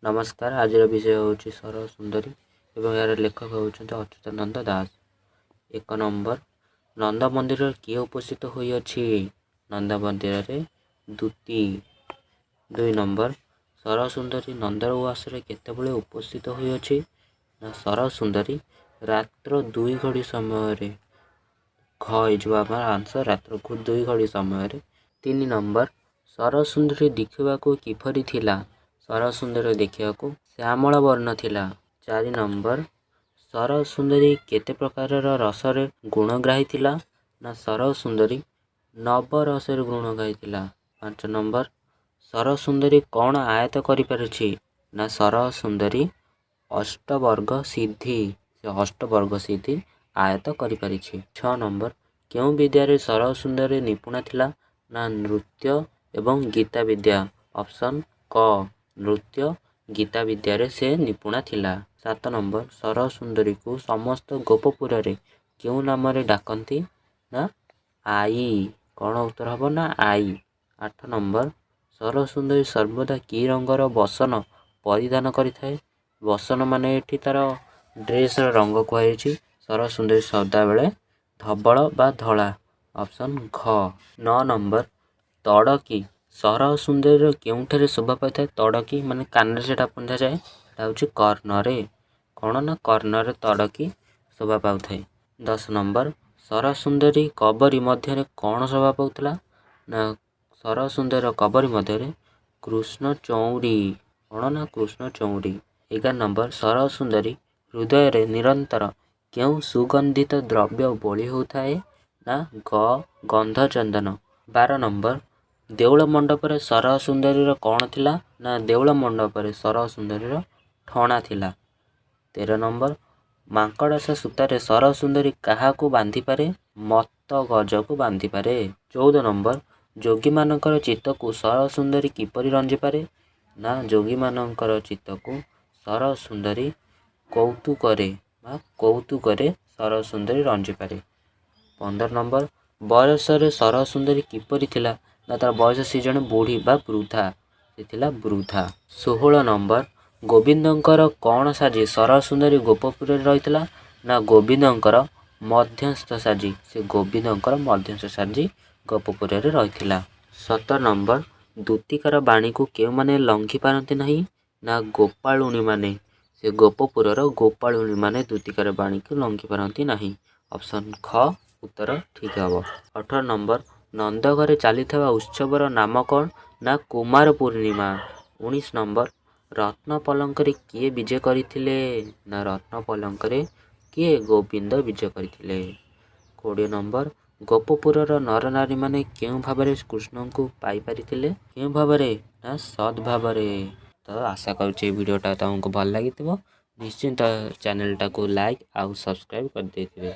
नमस्कार। आज विषय हूँ सरल सुंदरी एवं यार लेखक होउछन्ते अच्युतानंद दास। 1 नंबर नंद मंदिर किए उपस्थित होई अछि? नंद मंदिर रे दूती। 2 नंबर सरल सुंदरी नंदर उआसरे केतेबेले उपस्थित होई अछि? ना सरल सुंदरी रात्र 2 घड़ी समय रे। घ जो आम आंसर रात्र को 2 घड़ी समय रे। 3 नंबर सरल सुंदरी देखिबा को किपरि थिला? सरल सुंदरी देखिबा को श्यामल वर्ण थिला। 4 नंबर सरल सुंदरी केते प्रकार रसरे गुणग्राही थिला? ना सरल सुंदरी नव रसरे गुणग्राही थिला। 5 नंबर सरल सुंदरी कौन आयत करि पारुछि? ना सरल सुंदरी अष्टवर्ग सिद्धि से अष्टवर्ग सिद्धि आयत करि पारिछि। 6 नंबर क्यों विद्यारे सरल सुंदरी निपुणा थिला? ना नृत्य एवं गीता विद्या। ऑप्शन क नृत्य गीता विद्यारे से निपुणा थिला। 7 नंबर सरल सुंदरी को समस्त गोपपुर रे क्यों नाम रे डाकंती? ना आई। कौन उत्तर हबो? ना आई। 8 नंबर सरल सुंदरी सर्वदा की रंगर बसन परिधान करिथाए? बसन माने एठी तार ड्रेस रंग कहैछि। सरल सुंदरी सदा बेले धबल बा धला। ऑप्शन घ। 9 नंबर तड़की सरल सुंदरी केउठारे शोभा पाइथाए? तड़की माने कान सेटा पिंधा जाए, होछि कर्णरे। कौन? ना कर्णरे तड़की शोभा पाउथाए। 10 नंबर सरल सुंदरी कबरी मध्य कौन शोभा पाउथला? ना सरल सुंदर कबरी मध्य कृष्ण चौड़ी। कौन? ना कृष्ण चौड़ी। 11 नंबर सरल सुंदरी हृदय रे निरंतर क्यों सुगंधित द्रव्य बोली होताए? ना गंध चंदन। 12 नंबर देउल मंडप रे सरल सुंदरी कौन थिला? ना देउल मंडप रे सरल सुंदरी ठणा थिला। 13 नंबर मांकड़सा सूतारे सरल सुंदरी काहा को बांधी पारे? मत गज को बांधी पारे। 14 नंबर जोगी मानकर चित्त को सरल सुंदरी किपरि रंजी पारे? ना जोगी मानकर चित्त को सरल सुंदरी कौतुकरे सरल सुंदरी रंजी पारे। 15 नंबर बयस रे सरल सुंदरी किपरि थिला? ना तार बयस सी जने बुढ़ी बा वृद्धा से थिला वृद्धा। 16 नंबर गोविंदंकर कौन साजी सरल सुंदरी गोपपुर रे रहितला? ना गोविंदंकर मध्यस्थ साजी से गोविंदंकर मध्यस्थ साजी गोपपुर रे रहितला। 17 नंबर दूतिकार बाणी को केउ माने लंघी पारंती नहीं? ना गोपालुनी माने से गोपपुर गोपालुनी माने दूतिकार बाणी को लंघी पारंती नहीं। ऑप्शन ख उत्तर ठीक हबो। 18 नंबर नंद घरे चली उत्सवर नाम कौन? ना कुमार पूर्णिमा। 19 नंबर रत्न पलंकरे किए विजय करथिले? ना रत्न पलंकरे किए गोविंद विजय करथिले। 20 नंबर गोपपुर नर नारी माने केउ भाबरे कृष्ण को पाई पारिथिले? केउ भाबरे? ना सद भाबरे। तो आशा करूचे वीडियोटा तुमको भल लागिथिबो। निश्चिंत चैनल टाको लाइक आउ सब्सक्राइब कर देथिबे।